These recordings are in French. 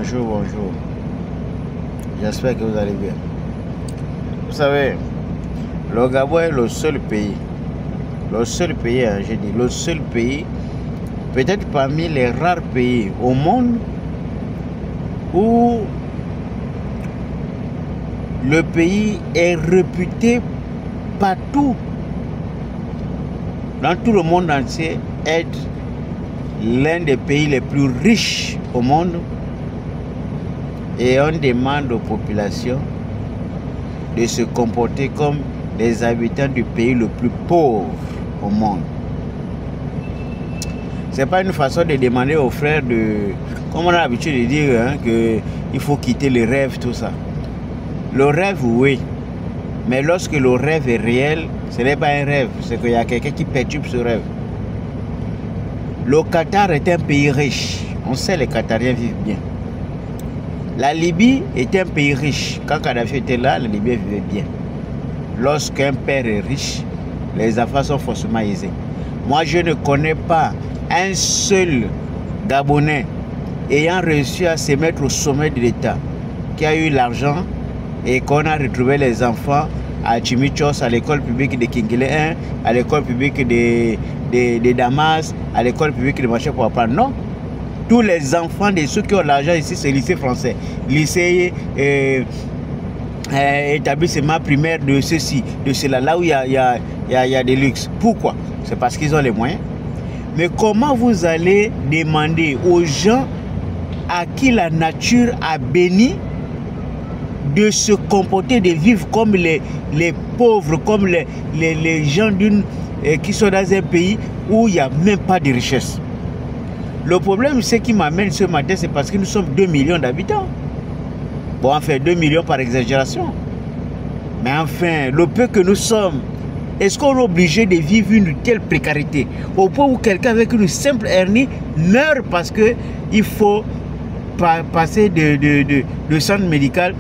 Bonjour, bonjour. J'espère que vous allez bien. Vous savez, le Gabon est le seul pays, hein, j'ai dit, le seul pays, peut-être parmi les rares pays au monde où le pays est réputé partout, dans tout le monde entier, être l'un des pays les plus riches au monde, et on demande aux populations de se comporter comme les habitants du pays le plus pauvre au monde. C'est pas une façon de demander aux frères de, comme on a l'habitude de dire, hein, qu'il faut quitter les rêves, tout ça. Le rêve, oui, mais lorsque le rêve est réel, ce n'est pas un rêve, c'est qu'il y a quelqu'un qui perturbe ce rêve. Le Qatar est un pays riche, on sait les Qatariens vivent bien. La Libye est un pays riche, quand Kadhafi était là, la Libye vivait bien. Lorsqu'un père est riche, les enfants sont forcément aisés. Moi, je ne connais pas un seul Gabonais ayant réussi à se mettre au sommet de l'État, qui a eu l'argent et qu'on a retrouvé les enfants à Chimichos, à l'école publique de Kingele 1, à l'école publique de Damas, à l'école publique de Marché pour apprendre. Non. Tous les enfants de ceux qui ont l'argent ici, c'est lycée français. Lycée, établissement primaire de ceci, de cela, là où il y a des luxes. Pourquoi? C'est parce qu'ils ont les moyens. Mais comment vous allez demander aux gens à qui la nature a béni de se comporter, de vivre comme les pauvres, comme les gens qui sont dans un pays où il n'y a même pas de richesse? Le problème, ce qui m'amène ce matin, c'est parce que nous sommes 2 millions d'habitants. Bon, enfin, 2 millions par exagération. Mais enfin, le peu que nous sommes, est-ce qu'on est obligé de vivre une telle précarité au point où quelqu'un avec une simple hernie meurt parce qu'il faut passer de centre médical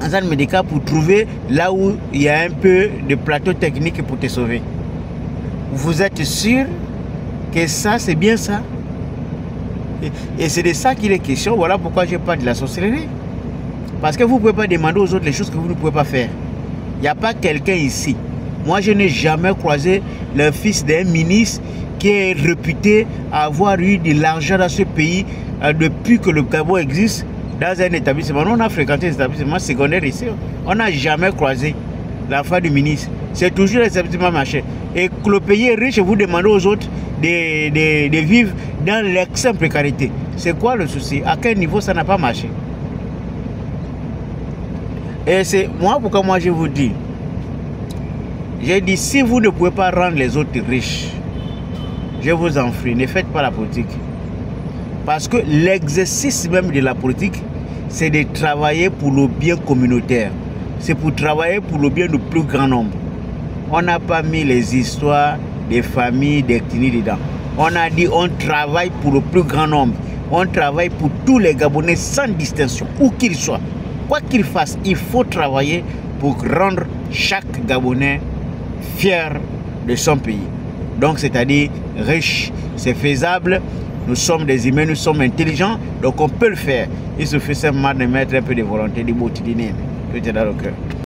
en centre médical pour trouver là où il y a un peu de plateau technique pour te sauver? Vous êtes sûr que ça, c'est bien ça? Et c'est de ça qu'il est question. Voilà pourquoi je parle de la sorcellerie. Parce que vous ne pouvez pas demander aux autres les choses que vous ne pouvez pas faire. Il n'y a pas quelqu'un ici. Moi, je n'ai jamais croisé le fils d'un ministre qui est réputé avoir eu de l'argent dans ce pays depuis que le Gabon existe dans un établissement. Nous, on a fréquenté un établissement secondaire ici. On n'a jamais croisé l'enfant du ministre. C'est toujours l'établissement marché. Et que le pays est riche, vous demandez aux autres de vivre dans l'extrême précarité. C'est quoi le souci? À quel niveau ça n'a pas marché? Et c'est moi, pourquoi moi je vous dis, j'ai dit, si vous ne pouvez pas rendre les autres riches, je vous en prie, ne faites pas la politique. Parce que l'exercice même de la politique, c'est de travailler pour le bien communautaire. C'est pour travailler pour le bien du plus grand nombre. On n'a pas mis les histoires des familles, des ethnies dedans. On a dit on travaille pour le plus grand nombre. On travaille pour tous les Gabonais sans distinction, où qu'ils soient. Quoi qu'ils fassent, il faut travailler pour rendre chaque Gabonais fier de son pays. Donc c'est-à-dire riche, c'est faisable. Nous sommes des humains, nous sommes intelligents, donc on peut le faire. Il suffit simplement de mettre un peu de volonté, du bout, tout est dans le cœur.